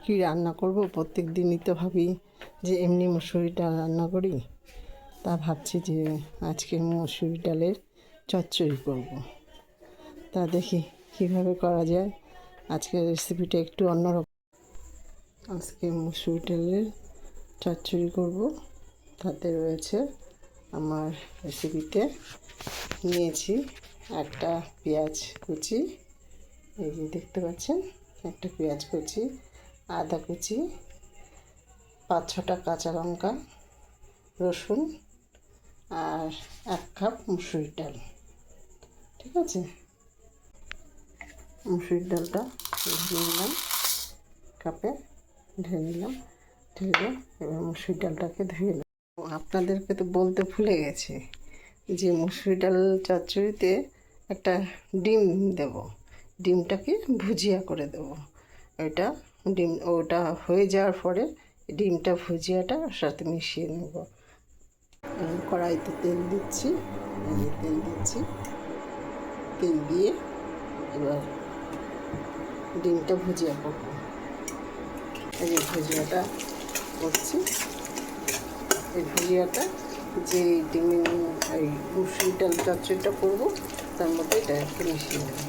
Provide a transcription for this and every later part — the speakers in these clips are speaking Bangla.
কি রান্না করব, প্রত্যেক দিনই তো ভাবি যে এমনি মুসুরি ডাল রান্না করি। তা ভাবছি যে আজকে মুসুরি ডালের চচ্চড়ি করব। তা দেখি কীভাবে করা যায়। আজকের রেসিপিটা একটু অন্যরকম। আজকে মুসুরি ডালের চচ্চড়ি করব। তাতে রয়েছে আমার রেসিপিতে নিয়েছি একটা পেঁয়াজ কুচি, এই যে দেখতে পাচ্ছেন, একটা পেঁয়াজ কুচি, আদা কুচি, 5-6টা কাঁচা লঙ্কা, রসুন আর 1 কাপ মুসুরির ডাল। ঠিক আছে, মুসুরির ডালটা ঢেলে নিলাম, কাপে ঢেলে নিলাম। ঢেলে এবার মুসুরির ডালটাকে ধুয়ে নিলাম। আপনাদেরকে তো বলতে ভুলে গেছি যে মুসুরি ডাল চচ্চড়িতে একটা ডিম দেব। ডিমটাকে ভুজিয়া করে দেব। ওটা হয়ে যাওয়ার পরে ডিমটা ভুজিয়াটা সাথে মিশিয়ে নেব। কড়াইতে তেল দিচ্ছি, তেল দিয়ে এবার ডিমটা ভুজিয়া করব। এই যে ভুজিয়াটা করছি, এই ভুজিয়াটা যে ডিমের এই মুসুরি ডাল চচ্চড়িটা করবো তার মধ্যে এটা একটু মিশিয়ে নেব।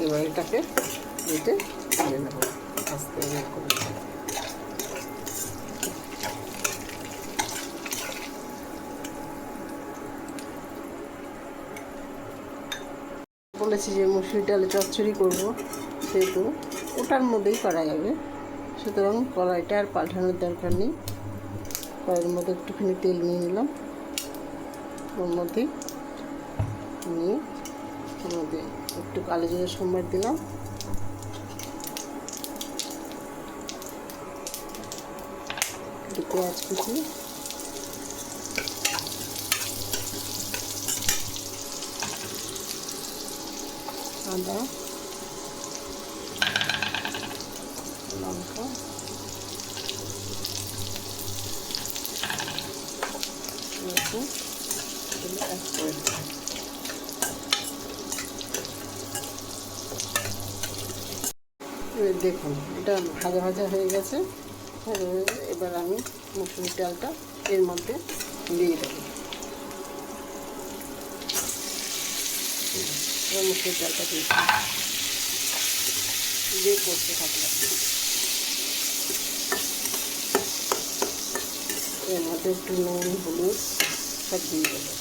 এবার এটাকে দিতে তুলে নেব আস্তে করে। বলেছি যে মুসুরি ডালে চচ্চড়ি করব, সেহেতু ওটার মধ্যেই করা যাবে, সুতরাং কড়াইটা আর পাল্টানোর দরকার নেই। কড়াইয়ের মধ্যে একটুখানি তেল নিয়ে নিলাম, ওর মধ্যে নিয়ে ওর মধ্যে একটু কালো জিরে সম্বার দিলাম, একটু পেঁয়াজ কুচি, আদা, লঙ্কা, রসুন এগুলো অ্যাড করে দিলাম। দেখুন এটা ভাজা ভাজা হয়ে গেছে। এবার আমি মুসুরির ডালটা এর মধ্যে দিয়ে দেবো। মুসুরির ডালটা দিয়ে করতে থাকলাম। এর মধ্যে একটু নুন, হলুদ সব দিয়ে দেবো।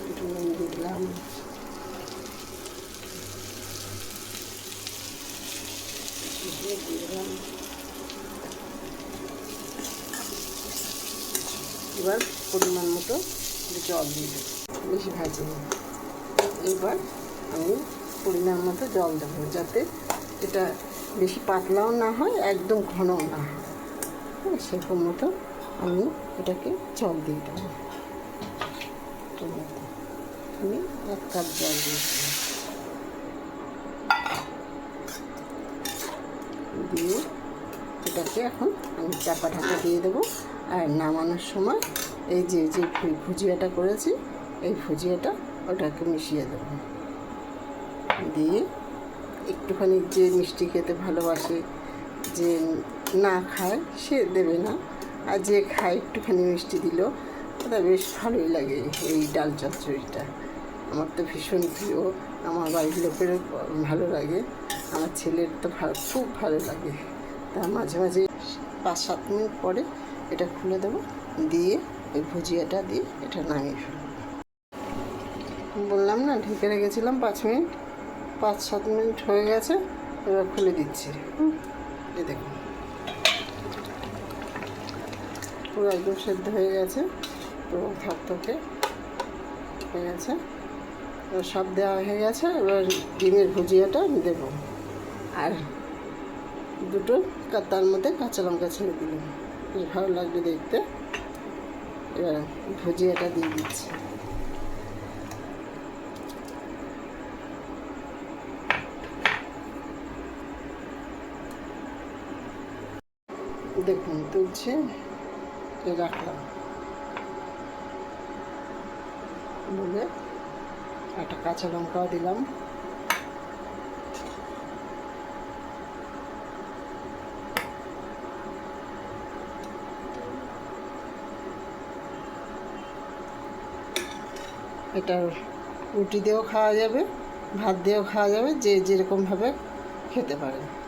একটু নুন দিলাম, এবার পরিমাণ মতো জল দিয়ে দেবো, বেশি ভাজি না। এবার আমি পরিমাণ মতো জল দেবো, যাতে এটা বেশি পাতলাও না হয়, একদম ঘনও না হয়। সেরকম মতো আমি এটাকে জল দিয়ে দেবো। আমি 1 কাপ জল দিয়েছিলাম, দিয়ে এটাকে এখন আমি চাপা ঢাকা দিয়ে দেবো। আর নামানোর সময় এই যে ভুজিয়াটা করেছি, এই ভুজিয়াটা ওটাকে মিশিয়ে দেবো। দিয়ে একটুখানি যে মিষ্টি খেতে ভালোবাসে, যে না খায় সে দেবে না, আর যে খায় একটুখানি মিষ্টি দিল ওটা বেশ ভালোই লাগে। এই ডাল চচ্চড়িটা আমার তো ভীষণ প্রিয়, আমার বাড়ির লোকেরও ভালো লাগে, আমার ছেলের তো খুব ভালো লাগে। তা মাঝে মাঝে 5-7 মিনিট পরে এটা খুলে দেবো, দিয়ে ওই ভুজিয়াটা দিয়ে এটা নামিয়ে ফেলবো। বললাম না ঢেকে রেখেছিলাম 5-7 মিনিট হয়ে গেছে। এবার খুলে দিচ্ছি। এই দেখুন পুরো একদম সেদ্ধ হয়ে গেছে, পুরো থকথকে হয়ে গেছে। এবার সব দেওয়া হয়ে গেছে। এবার ডিমের ভুজিয়াটা আমি দেবো, আর দুটো তার মধ্যে কাঁচা লঙ্কা ছেড়ে দিলাম, বেশ ভালো লাগবে দেখতে। এবার ভুজিয়াটা দিয়ে দিচ্ছি। দেখুন তুলছে, রাখলাম বলে একটা কাঁচা লঙ্কাও দিলাম। এটা রুটি দিয়েও খাওয়া যাবে, ভাত দিয়েও খাওয়া যাবে, যে যেরকমভাবে খেতে পারেন।